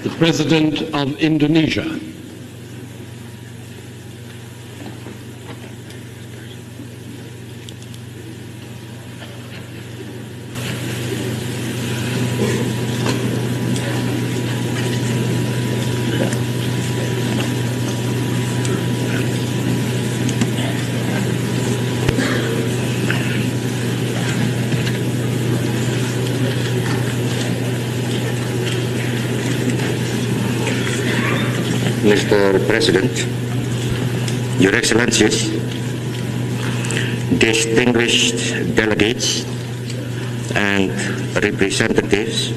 the President of Indonesia. Mr. President, Your Excellencies, distinguished delegates and representatives,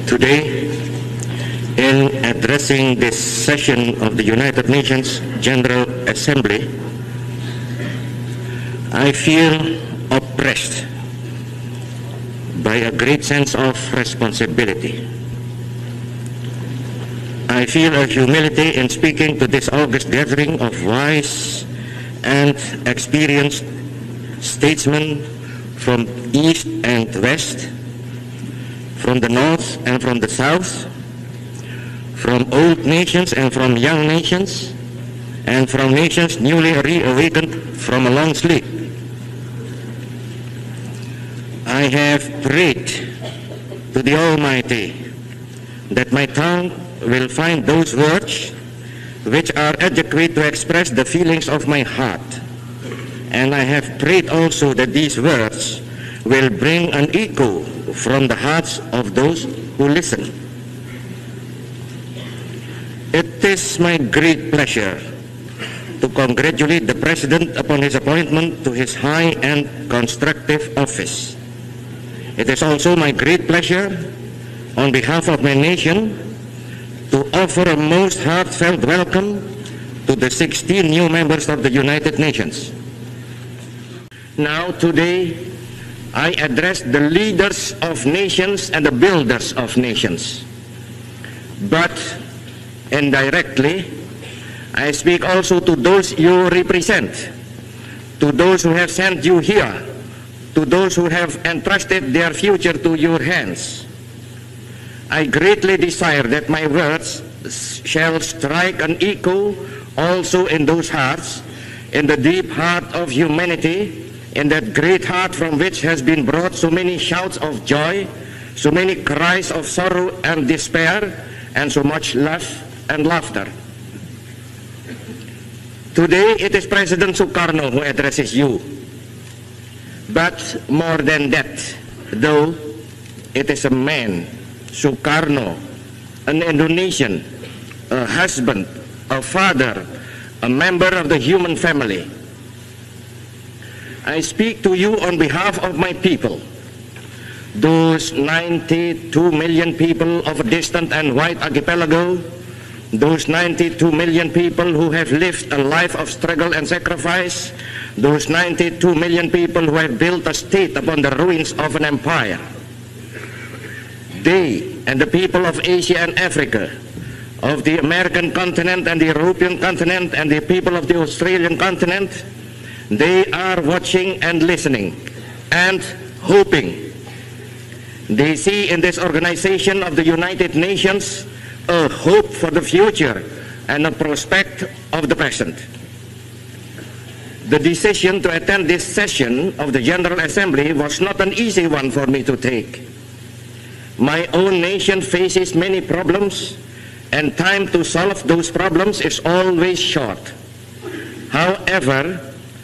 today, in addressing this session of the United Nations General Assembly, I feel oppressed by a great sense of responsibility. I feel a humility in speaking to this august gathering of wise and experienced statesmen from east and west, from the north and from the south, from old nations and from young nations, and from nations newly reawakened from a long sleep. I have prayed to the Almighty that my tongue will find those words which are adequate to express the feelings of my heart. And I have prayed also that these words will bring an echo from the hearts of those who listen. It is my great pleasure to congratulate the President upon his appointment to his high and constructive office. It is also my great pleasure, on behalf of my nation, to offer a most heartfelt welcome to the 16 new members of the United Nations. Now, today, I address the leaders of nations and the builders of nations. But, indirectly, I speak also to those you represent, to those who have sent you here, to those who have entrusted their future to your hands. I greatly desire that my words shall strike an echo also in those hearts, in the deep heart of humanity, in that great heart from which has been brought so many shouts of joy, so many cries of sorrow and despair, and so much love and laughter. Today it is President Sukarno who addresses you. But more than that, though, it is a man, Sukarno, an Indonesian, a husband, a father, a member of the human family. I speak to you on behalf of my people, those 92 million people of a distant and white archipelago, those 92 million people who have lived a life of struggle and sacrifice, those 92 million people who have built a state upon the ruins of an empire. They and the people of Asia and Africa, of the American continent and the European continent and the people of the Australian continent, they are watching and listening and hoping. They see in this organization of the United Nations a hope for the future and a prospect of the present. The decision to attend this session of the General Assembly was not an easy one for me to take. My own nation faces many problems, and time to solve those problems is always short. However,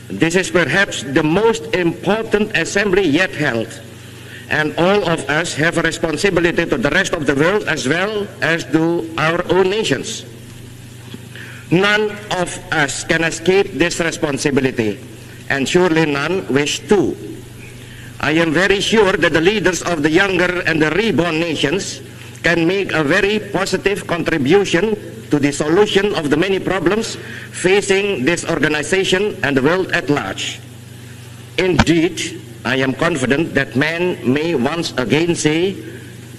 this is perhaps the most important assembly yet held, and all of us have a responsibility to the rest of the world as well as to our own nations. None of us can escape this responsibility, and surely none wish to. I am very sure that the leaders of the younger and the reborn nations can make a very positive contribution to the solution of the many problems facing this organization and the world at large. Indeed, I am confident that man may once again say,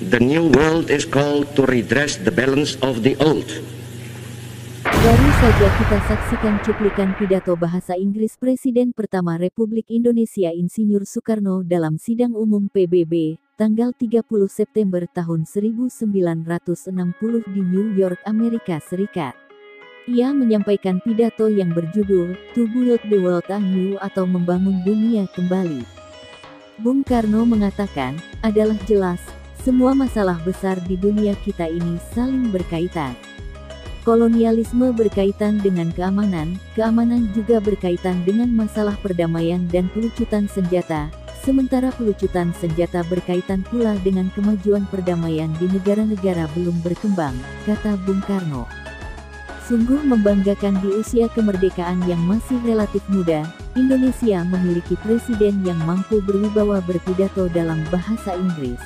the new world is called to redress the balance of the old. Baru saja kita saksikan cuplikan pidato bahasa Inggris Presiden pertama Republik Indonesia Insinyur Soekarno dalam sidang umum PBB, tanggal 30 September tahun 1960 di New York, Amerika Serikat. Ia menyampaikan pidato yang berjudul To Build the World Anew atau Membangun Dunia Kembali. Bung Karno mengatakan, adalah jelas, semua masalah besar di dunia kita ini saling berkaitan. Kolonialisme berkaitan dengan keamanan, keamanan juga berkaitan dengan masalah perdamaian dan pelucutan senjata, sementara pelucutan senjata berkaitan pula dengan kemajuan perdamaian di negara-negara belum berkembang, kata Bung Karno. Sungguh membanggakan di usia kemerdekaan yang masih relatif muda, Indonesia memiliki presiden yang mampu berwibawa berpidato dalam bahasa Inggris.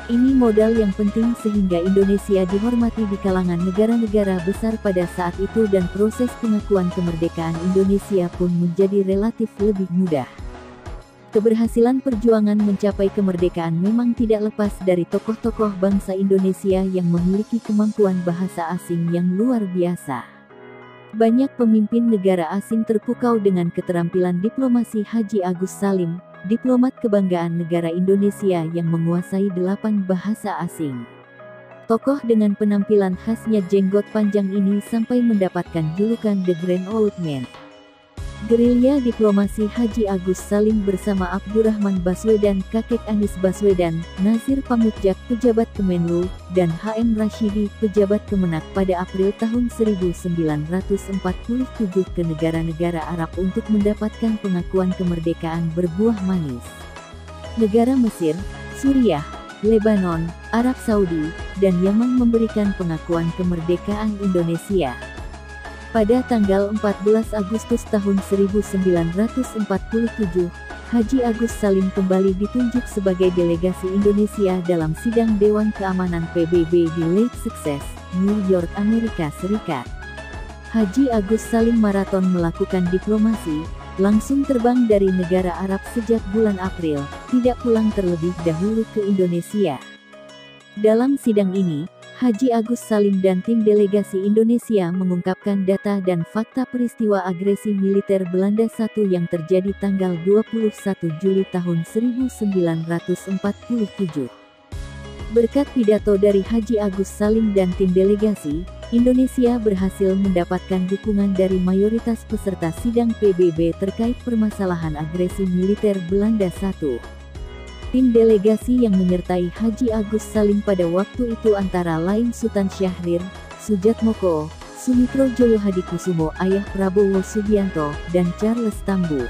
Ini modal yang penting sehingga Indonesia dihormati di kalangan negara-negara besar pada saat itu dan proses pengakuan kemerdekaan Indonesia pun menjadi relatif lebih mudah. Keberhasilan perjuangan mencapai kemerdekaan memang tidak lepas dari tokoh-tokoh bangsa Indonesia yang memiliki kemampuan bahasa asing yang luar biasa. Banyak pemimpin negara asing terpukau dengan keterampilan diplomasi. Haji Agus Salim, diplomat kebanggaan negara Indonesia yang menguasai 8 bahasa asing. Tokoh dengan penampilan khasnya jenggot panjang ini sampai mendapatkan julukan The Grand Old Man. Gerilya diplomasi Haji Agus Salim bersama Abdurrahman Baswedan, kakek Anies Baswedan, Nazir Pamutjak, pejabat Kemenlu, dan H.M. Rashidi, pejabat Kemenak pada April tahun 1947 ke negara-negara Arab untuk mendapatkan pengakuan kemerdekaan berbuah manis. Negara Mesir, Suriah, Lebanon, Arab Saudi, dan Yaman memberikan pengakuan kemerdekaan Indonesia. Pada tanggal 14 Agustus tahun 1947, Haji Agus Salim kembali ditunjuk sebagai delegasi Indonesia dalam sidang Dewan Keamanan PBB di Lake Success, New York, Amerika Serikat. Haji Agus Salim maraton melakukan diplomasi, langsung terbang dari negara Arab sejak bulan April, tidak pulang terlebih dahulu ke Indonesia. Dalam sidang ini, Haji Agus Salim dan tim delegasi Indonesia mengungkapkan data dan fakta peristiwa agresi militer Belanda I yang terjadi tanggal 21 Juli tahun 1947. Berkat pidato dari Haji Agus Salim dan tim delegasi, Indonesia berhasil mendapatkan dukungan dari mayoritas peserta sidang PBB terkait permasalahan agresi militer Belanda I. Tim delegasi yang menyertai Haji Agus Salim pada waktu itu antara lain Sultan Syahrir, Sujatmoko, Sumitro Joyohadikusumo ayah Prabowo Subianto, dan Charles Tambu.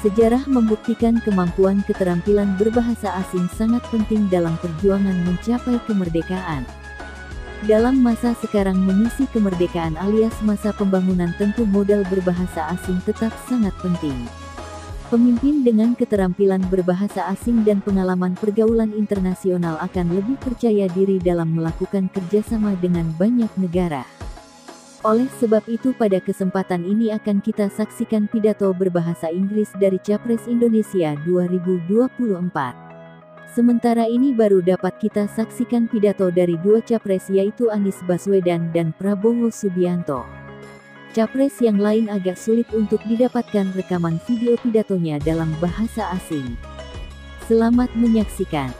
Sejarah membuktikan kemampuan keterampilan berbahasa asing sangat penting dalam perjuangan mencapai kemerdekaan. Dalam masa sekarang mengisi kemerdekaan alias masa pembangunan tentu modal berbahasa asing tetap sangat penting. Pemimpin dengan keterampilan berbahasa asing dan pengalaman pergaulan internasional akan lebih percaya diri dalam melakukan kerjasama dengan banyak negara. Oleh sebab itu pada kesempatan ini akan kita saksikan pidato berbahasa Inggris dari Capres Indonesia 2024. Sementara ini baru dapat kita saksikan pidato dari dua capres yaitu Anies Baswedan dan Prabowo Subianto. Capres yang lain agak sulit untuk didapatkan rekaman video pidatonya dalam bahasa asing. Selamat menyaksikan.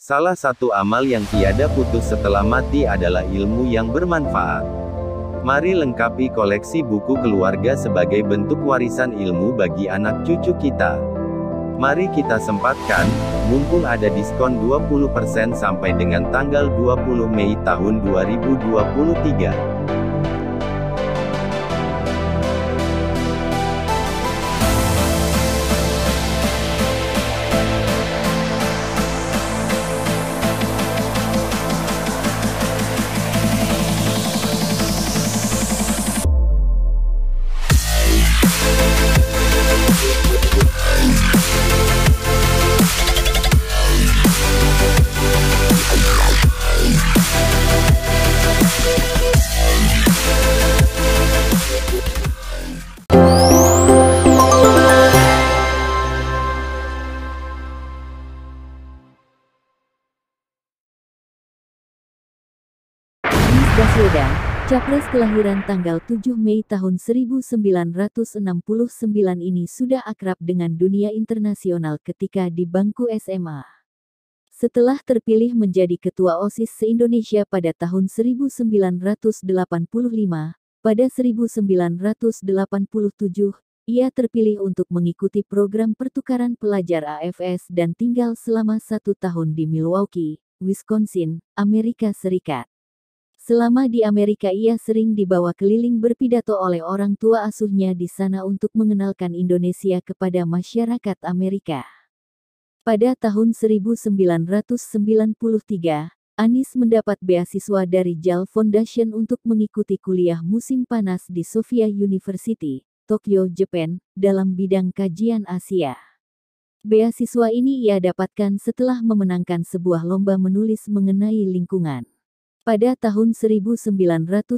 Salah satu amal yang tiada putus setelah mati adalah ilmu yang bermanfaat. Mari lengkapi koleksi buku keluarga sebagai bentuk warisan ilmu bagi anak cucu kita. Mari kita sempatkan, mumpung ada diskon 20% sampai dengan tanggal 20 Mei tahun 2023. Baswedan, capres kelahiran tanggal 7 Mei tahun 1969 ini sudah akrab dengan dunia internasional ketika di bangku SMA. Setelah terpilih menjadi Ketua OSIS se-Indonesia pada tahun 1985, pada 1987, ia terpilih untuk mengikuti program pertukaran pelajar AFS dan tinggal selama 1 tahun di Milwaukee, Wisconsin, Amerika Serikat. Selama di Amerika ia sering dibawa keliling berpidato oleh orang tua asuhnya di sana untuk mengenalkan Indonesia kepada masyarakat Amerika. Pada tahun 1993, Anies mendapat beasiswa dari JAL Foundation untuk mengikuti kuliah musim panas di Sophia University, Tokyo, Jepang, dalam bidang kajian Asia. Beasiswa ini ia dapatkan setelah memenangkan sebuah lomba menulis mengenai lingkungan. Pada tahun 1998,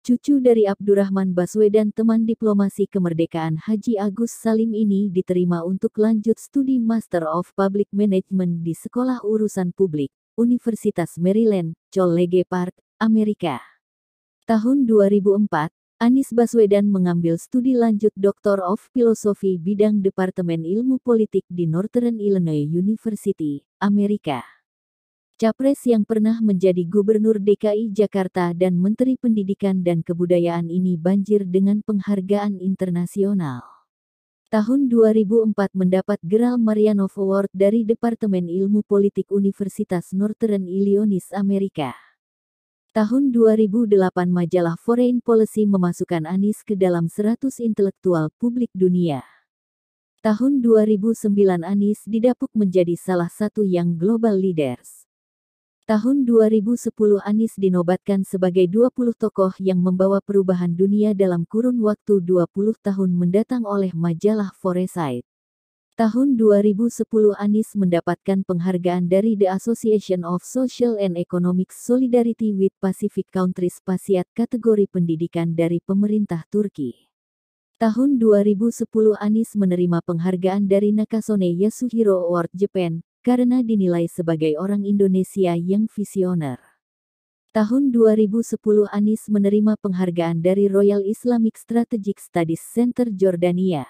cucu dari Abdurrahman Baswedan, teman diplomasi kemerdekaan Haji Agus Salim ini diterima untuk lanjut studi Master of Public Management di Sekolah Urusan Publik, Universitas Maryland, College Park, Amerika. Tahun 2004, Anies Baswedan mengambil studi lanjut Doctor of Philosophy bidang Departemen Ilmu Politik di Northern Illinois University, Amerika. Capres yang pernah menjadi Gubernur DKI Jakarta dan Menteri Pendidikan dan Kebudayaan ini banjir dengan penghargaan internasional. Tahun 2004 mendapat gelar Marianov Award dari Departemen Ilmu Politik Universitas Northern Illinois, Amerika. Tahun 2008 majalah Foreign Policy memasukkan Anies ke dalam 100 intelektual publik dunia. Tahun 2009 Anies didapuk menjadi salah satu yang global leaders. Tahun 2010 Anies dinobatkan sebagai 20 tokoh yang membawa perubahan dunia dalam kurun waktu 20 tahun mendatang oleh majalah Foresight. Tahun 2010 Anies mendapatkan penghargaan dari The Association of Social and Economic Solidarity with Pacific Countries PASIAT kategori pendidikan dari pemerintah Turki. Tahun 2010 Anies menerima penghargaan dari Nakasone Yasuhiro Award Japan, karena dinilai sebagai orang Indonesia yang visioner. Tahun 2010 Anies menerima penghargaan dari Royal Islamic Strategic Studies Center Jordania.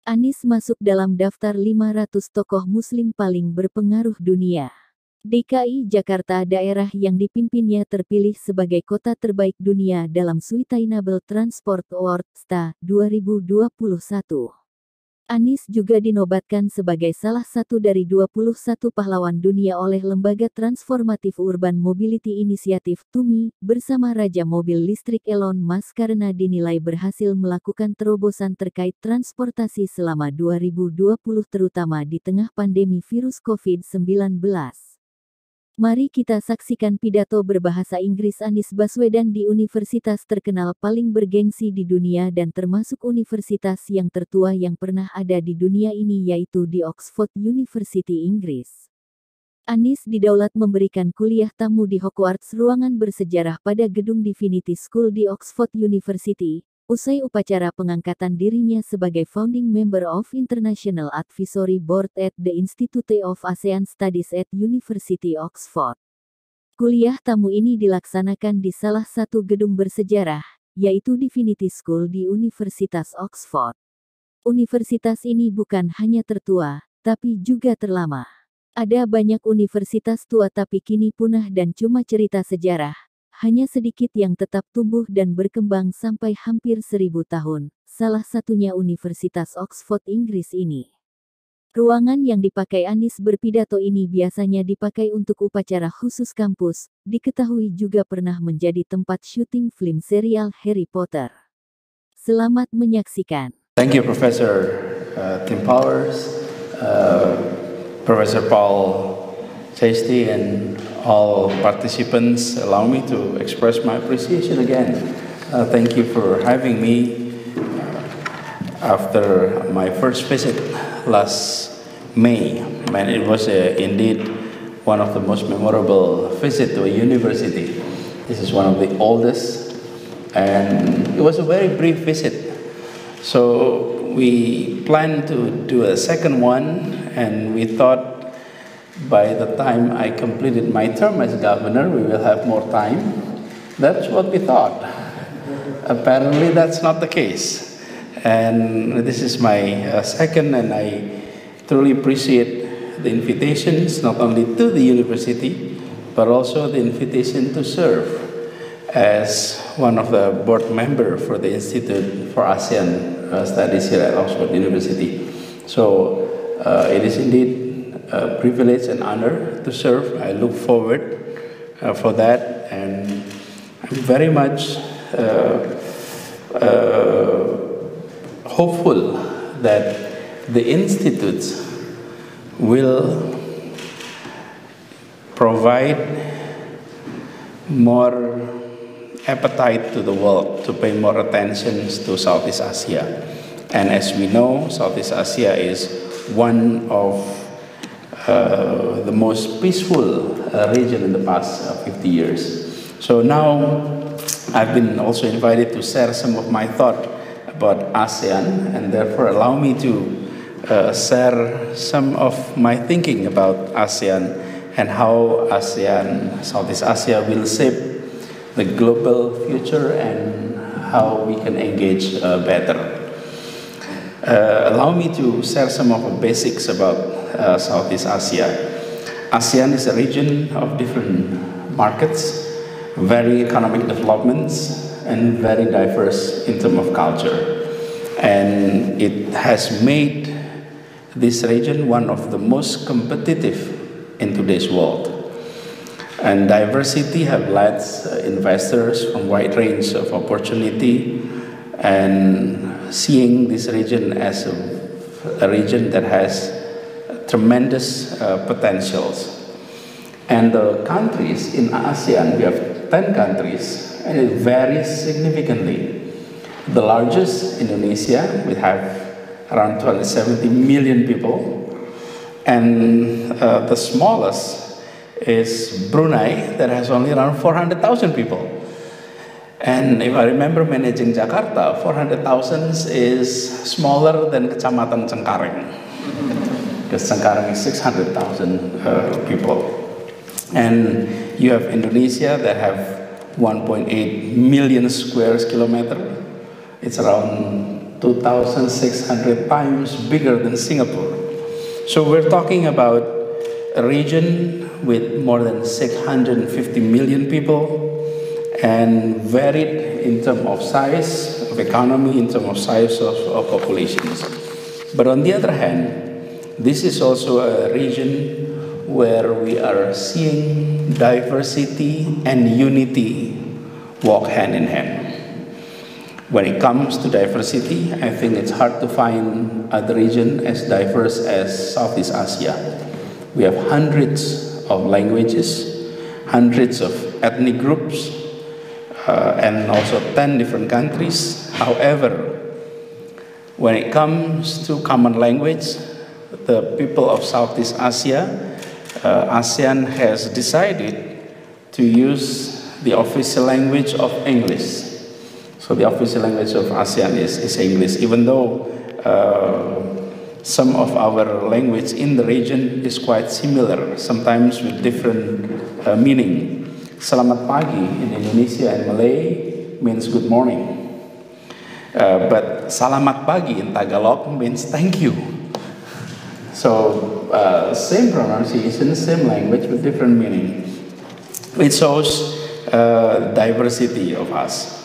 Anies masuk dalam daftar 500 tokoh muslim paling berpengaruh dunia. DKI Jakarta, daerah yang dipimpinnya, terpilih sebagai kota terbaik dunia dalam Sustainable Transport Award STA 2021. Anies juga dinobatkan sebagai salah satu dari 21 pahlawan dunia oleh Lembaga Transformatif Urban Mobility Initiative (TUMI) bersama Raja Mobil Listrik Elon Musk karena dinilai berhasil melakukan terobosan terkait transportasi selama 2020 terutama di tengah pandemi virus COVID-19. Mari kita saksikan pidato berbahasa Inggris Anies Baswedan di universitas terkenal paling bergengsi di dunia dan termasuk universitas yang tertua yang pernah ada di dunia ini, yaitu di Oxford University, Inggris. Anies didaulat memberikan kuliah tamu di Hogwarts, ruangan bersejarah pada gedung Divinity School di Oxford University, usai upacara pengangkatan dirinya sebagai founding member of International Advisory Board at the Institute of ASEAN Studies at University Oxford. Kuliah tamu ini dilaksanakan di salah satu gedung bersejarah, yaitu Divinity School di Universitas Oxford. Universitas ini bukan hanya tertua, tapi juga terlama. Ada banyak universitas tua tapi kini punah dan cuma cerita sejarah. Hanya sedikit yang tetap tumbuh dan berkembang sampai hampir 1000 tahun, salah satunya Universitas Oxford, Inggris ini. Ruangan yang dipakai Anies berpidato ini biasanya dipakai untuk upacara khusus kampus, diketahui juga pernah menjadi tempat syuting film serial Harry Potter. Selamat menyaksikan. Thank you, Professor Tim Powers, Professor Paul Chesty, and all participants. Allow me to express my appreciation again. Thank you for having me after my first visit last May. And it was indeed one of the most memorable visits to a university. This is one of the oldest, and it was a very brief visit. So we planned to do a second one, and we thought by the time I completed my term as governor, we will have more time. That's what we thought. Apparently, that's not the case. And this is my second, and I truly appreciate the invitations, not only to the university, but also the invitation to serve as one of the board members for the Institute for ASEAN Studies here at Oxford University. So it is indeed a privilege and honor to serve. I look forward for that, and I'm very much hopeful that the institutes will provide more appetite to the world to pay more attention to Southeast Asia. And as we know, Southeast Asia is one of the most peaceful region in the past 50 years. So now I've been also invited to share some of my thought about ASEAN, and therefore allow me to share some of my thinking about ASEAN and how ASEAN, Southeast Asia will shape the global future and how we can engage better. Allow me to share some of the basics about Southeast Asia. ASEAN is a region of different markets, very economic developments, and very diverse in terms of culture. And it has made this region one of the most competitive in today's world. And diversity have led investors from wide range of opportunity and seeing this region as a region that has tremendous potentials. And the countries in ASEAN, we have 10 countries, and it varies significantly. The largest, Indonesia, we have around 270 million people. And the smallest is Brunei, that has only around 400,000 people. And if I remember managing Jakarta, 400,000 is smaller than Kecamatan Cengkareng, because Cengkareng is 600,000 people. And you have Indonesia that have 1.8 million square kilometers. It's around 2,600 times bigger than Singapore. So we're talking about a region with more than 650 million people and varied in terms of size of economy, in terms of size of populations. But on the other hand, this is also a region where we are seeing diversity and unity walk hand in hand. When it comes to diversity, I think it's hard to find other region as diverse as Southeast Asia. We have hundreds of languages, hundreds of ethnic groups, and also 10 different countries. However, when it comes to common language, the people of Southeast Asia, ASEAN has decided to use the official language of English. So the official language of ASEAN is English, even though some of our language in the region is quite similar, sometimes with different meaning. Selamat pagi in Indonesia and Malay means good morning. But selamat pagi in Tagalog means thank you. So same pronunciation, same language with different meaning. It shows diversity of us.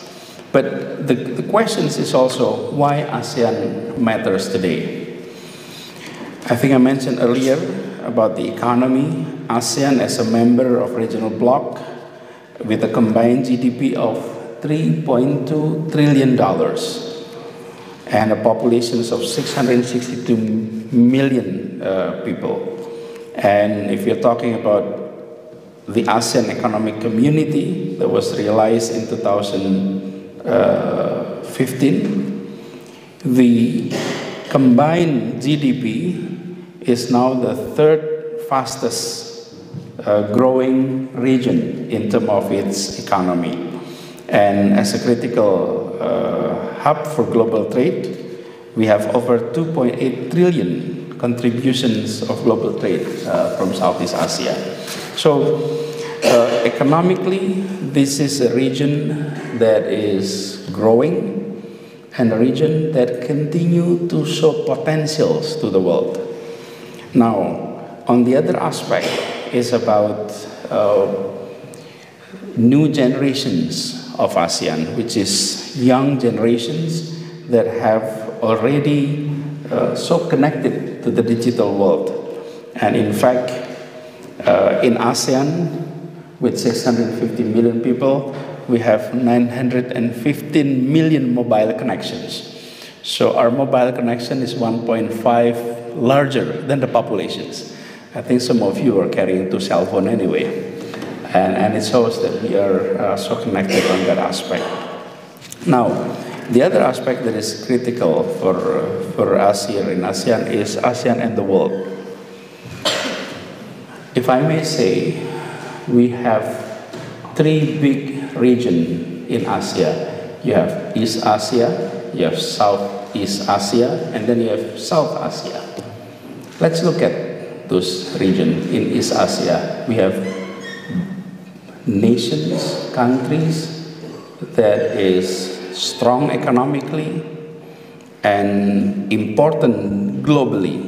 But the question is also why ASEAN matters today. I think I mentioned earlier about the economy. ASEAN as a member of regional bloc with a combined GDP of $3.2 trillion and a population of 662 million people. And if you're talking about the ASEAN Economic Community that was realized in 2015, the combined GDP is now the third fastest growing region in terms of its economy. And as a critical hub for global trade, we have over 2.8 trillion contributions of global trade from Southeast Asia. So economically, this is a region that is growing and a region that continue to show potentials to the world. Now, on the other aspect is about new generations of ASEAN, which is young generations that have already so connected to the digital world. And in fact, in ASEAN, with 650 million people, we have 915 million mobile connections. So our mobile connection is 1.5 larger than the populations. I think some of you are carrying two cell phones anyway. And it shows that we are so connected on that aspect. Now, the other aspect that is critical for us here in ASEAN is ASEAN and the world. If I may say, we have three big regions in Asia. You have East Asia, you have Southeast Asia, and then you have South Asia. Let's look at those regions. In East Asia, we have nations, countries that is strong economically and important globally.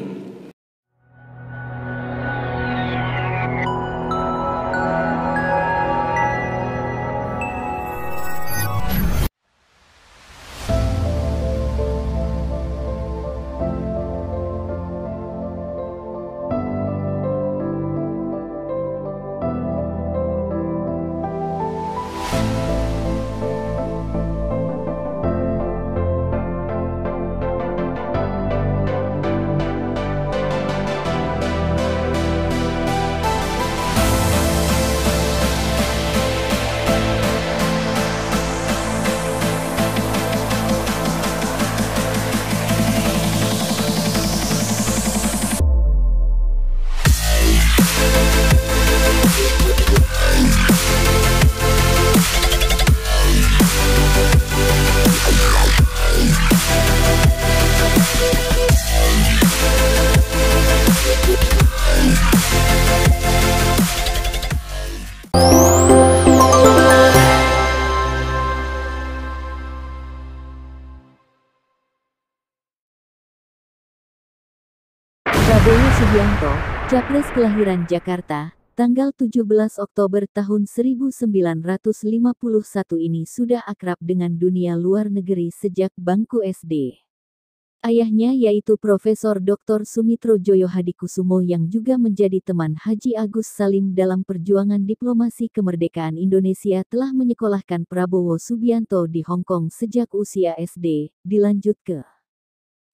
Prabowo Subianto, Capres kelahiran Jakarta, tanggal 17 Oktober tahun 1951 ini sudah akrab dengan dunia luar negeri sejak bangku SD. Ayahnya yaitu Profesor Dr. Sumitro Joyo Hadikusumo yang juga menjadi teman Haji Agus Salim dalam perjuangan diplomasi kemerdekaan Indonesia telah menyekolahkan Prabowo Subianto di Hong Kong sejak usia SD, dilanjut ke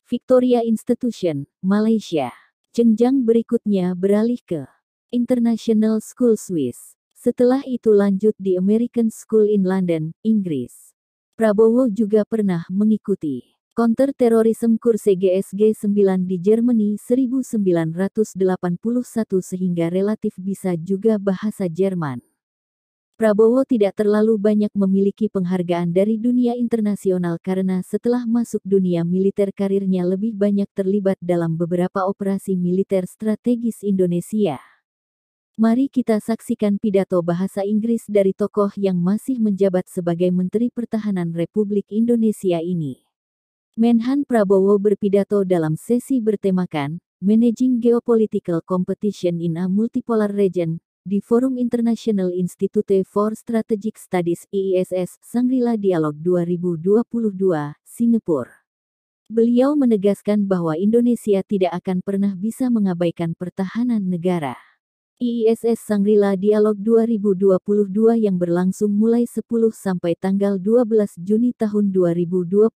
Victoria Institution, Malaysia. Jenjang berikutnya beralih ke International School Swiss. Setelah itu lanjut di American School in London, Inggris. Prabowo juga pernah mengikuti Counter Terrorism Kurse GSG 9 di Germany 1981 sehingga relatif bisa juga bahasa Jerman. Prabowo tidak terlalu banyak memiliki penghargaan dari dunia internasional karena setelah masuk dunia militer karirnya lebih banyak terlibat dalam beberapa operasi militer strategis Indonesia. Mari kita saksikan pidato bahasa Inggris dari tokoh yang masih menjabat sebagai Menteri Pertahanan Republik Indonesia ini. Menhan Prabowo berpidato dalam sesi bertemakan Managing Geopolitical Competition in a Multipolar Region di Forum International Institute for Strategic Studies IISS Shangri-La Dialogue 2022, Singapura. Beliau menegaskan bahwa Indonesia tidak akan pernah bisa mengabaikan pertahanan negara. IISS Shangri-La Dialogue 2022 yang berlangsung mulai 10 sampai tanggal 12 Juni tahun 2022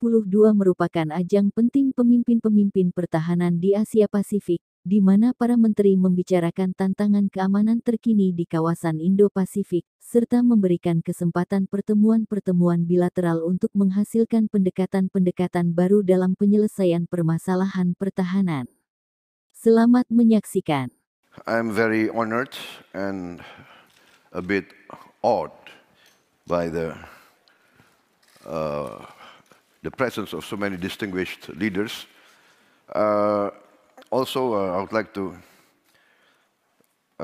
merupakan ajang penting pemimpin-pemimpin pertahanan di Asia Pasifik, di mana para menteri membicarakan tantangan keamanan terkini di kawasan Indo-Pasifik, serta memberikan kesempatan pertemuan-pertemuan bilateral untuk menghasilkan pendekatan-pendekatan baru dalam penyelesaian permasalahan pertahanan. Selamat menyaksikan. I'm very honored and a bit awed by the presence of so many distinguished leaders. Also, I would like to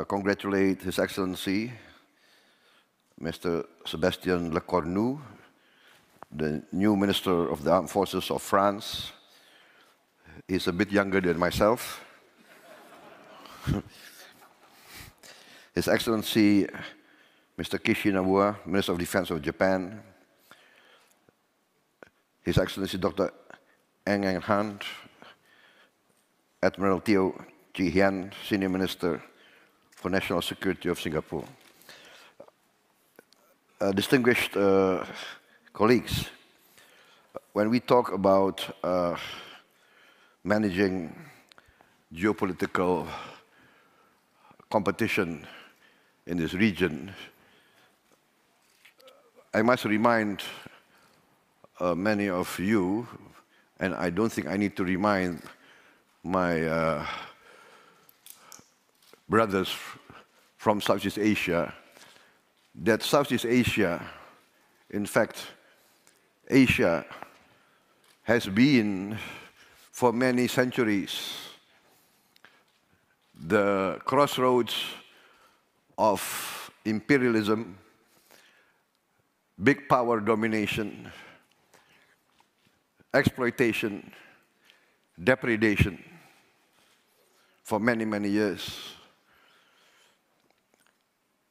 congratulate His Excellency, Mr. Sébastien Lecornu, the new Minister of the Armed Forces of France. He's a bit younger than myself. His Excellency, Mr. Kishi Nawa, Minister of Defense of Japan. His Excellency Dr. Ng Eng Han, Admiral Teo Chee Hean, Senior Minister for National Security of Singapore. Distinguished colleagues, when we talk about managing geopolitical competition in this region, I must remind many of you, and I don't think I need to remind my brothers from Southeast Asia, that Southeast Asia, in fact, Asia has been for many centuries the crossroads of imperialism, big power domination, exploitation, depredation for many, many years.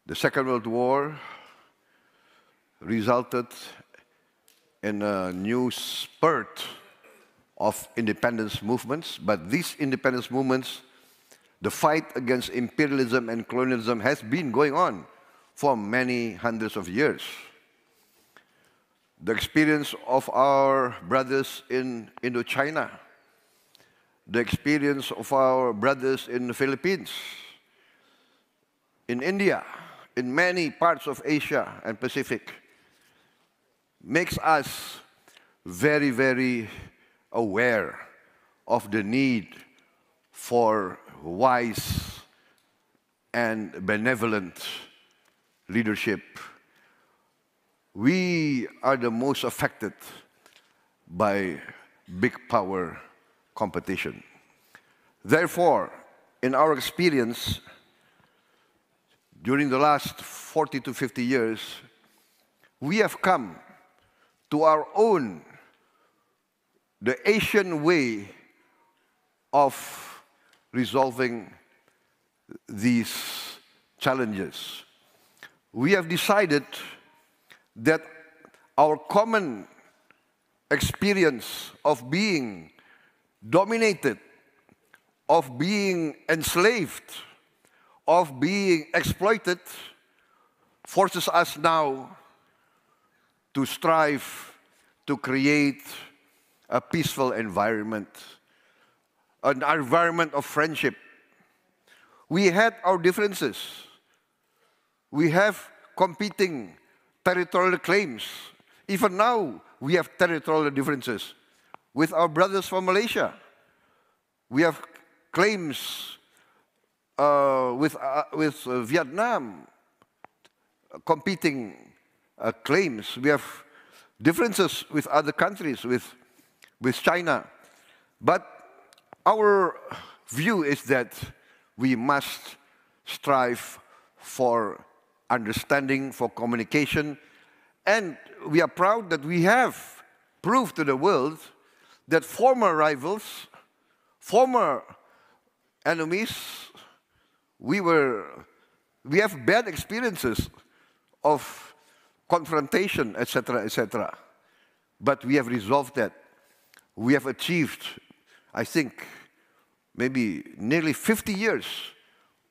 The Second World War resulted in a new spurt of independence movements, but these independence movements, the fight against imperialism and colonialism has been going on for many hundreds of years. The experience of our brothers in Indochina, the experience of our brothers in the Philippines, in India, in many parts of Asia and Pacific, makes us very, very aware of the need for wise and benevolent leadership. We are the most affected by big power competition. Therefore, in our experience, during the last 40 to 50 years, we have come to our own, the Asian way of resolving these challenges. We have decided that our common experience of being dominated, of being enslaved, of being exploited, forces us now to strive to create a peaceful environment, an environment of friendship. We had our differences. We have competing territorial claims. Even now, we have territorial differences with our brothers from Malaysia. We have claims with Vietnam, competing claims. We have differences with other countries, with China. But our view is that we must strive for understanding, for communication, and we are proud that we have proved to the world that former rivals, former enemies, we have bad experiences of confrontation, etc., etc. But we have resolved that. We have achieved, I think, maybe nearly 50 years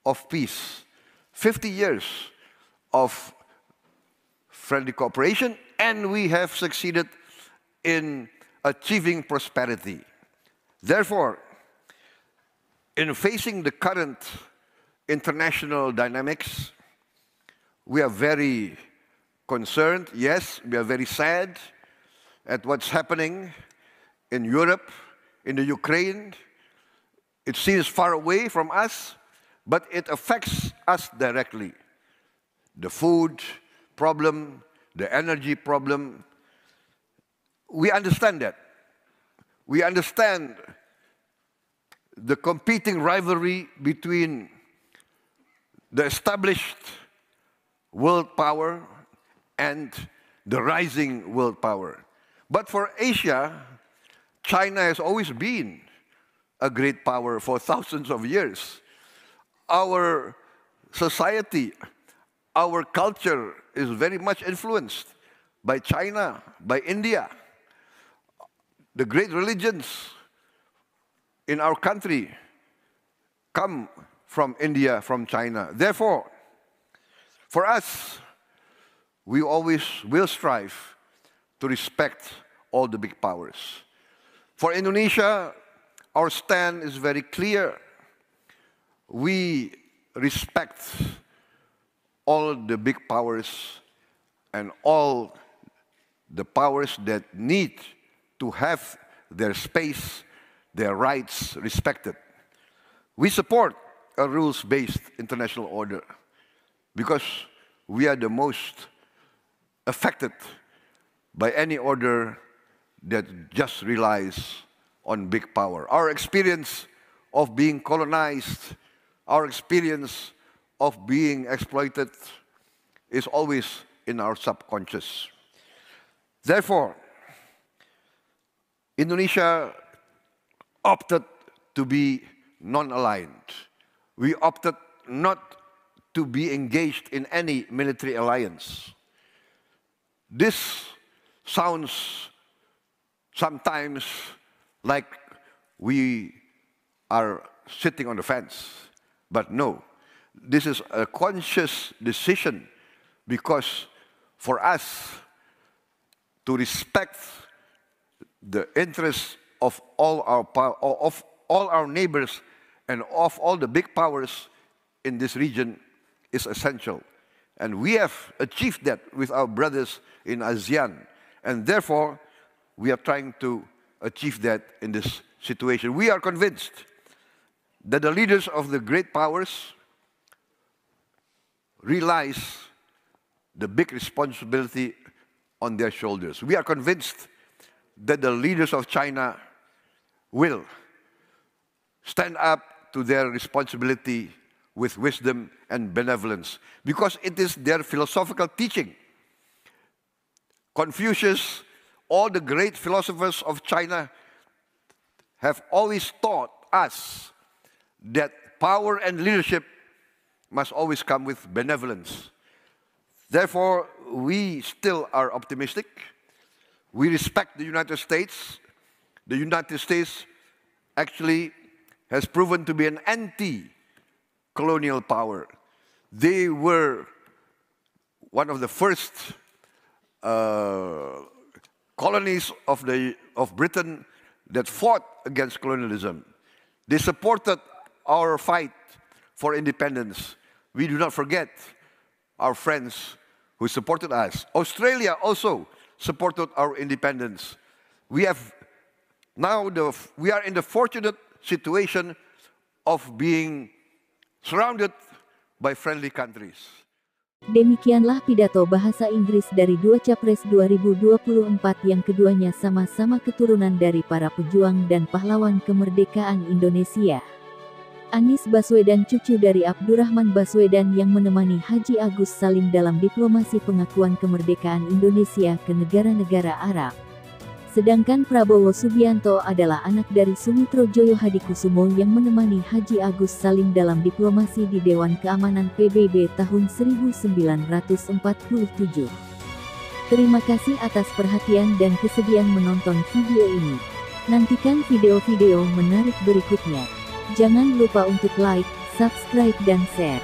of peace, 50 years of friendly cooperation, and we have succeeded in achieving prosperity. Therefore, in facing the current international dynamics, we are very concerned. Yes, we are very sad at what's happening in Europe, in the Ukraine. It seems far away from us, but it affects us directly. The food problem, the energy problem, we understand that. We understand the competing rivalry between the established world power and the rising world power. But for Asia, China has always been a great power for thousands of years. Our society, our culture is very much influenced by China, by India. The great religions in our country come from India, from China. Therefore, for us, we always will strive to respect all the big powers. For Indonesia, our stand is very clear. We respect all the big powers and all the powers that need to have their space, their rights respected. We support a rules-based international order because we are the most affected by any order that just relies on big power. Our experience of being colonized, our experience of being exploited is always in our subconscious. Therefore, Indonesia opted to be non-aligned. We opted not to be engaged in any military alliance. This sounds sometimes like we are sitting on the fence, but no. This is a conscious decision because for us to respect the interests of all our neighbors and of all the big powers in this region is essential. And we have achieved that with our brothers in ASEAN. And therefore, we are trying to achieve that in this situation. We are convinced that the leaders of the great powers realize the big responsibility on their shoulders. We are convinced that the leaders of China will stand up to their responsibility with wisdom and benevolence, because it is their philosophical teaching. Confucius, all the great philosophers of China have always taught us that power and leadership must always come with benevolence. Therefore, we still are optimistic. We respect the United States. The United States actually has proven to be an anti-colonial power. They were one of the first colonies of Britain that fought against colonialism. They supported our fight for independence. We do not forget our friends who supported us. Australia also supported our independence. We are in the fortunate situation of being surrounded by friendly countries. Demikianlah pidato bahasa Inggris dari dua Capres 2024 yang keduanya sama-sama keturunan dari para pejuang dan pahlawan kemerdekaan Indonesia. Anies Baswedan, cucu dari Abdurrahman Baswedan yang menemani Haji Agus Salim dalam diplomasi pengakuan kemerdekaan Indonesia ke negara-negara Arab. Sedangkan Prabowo Subianto adalah anak dari Sumitro Joyo Hadikusumo yang menemani Haji Agus Salim dalam diplomasi di Dewan Keamanan PBB tahun 1947. Terima kasih atas perhatian dan kesediaan menonton video ini. Nantikan video-video menarik berikutnya. Jangan lupa untuk like, subscribe dan share.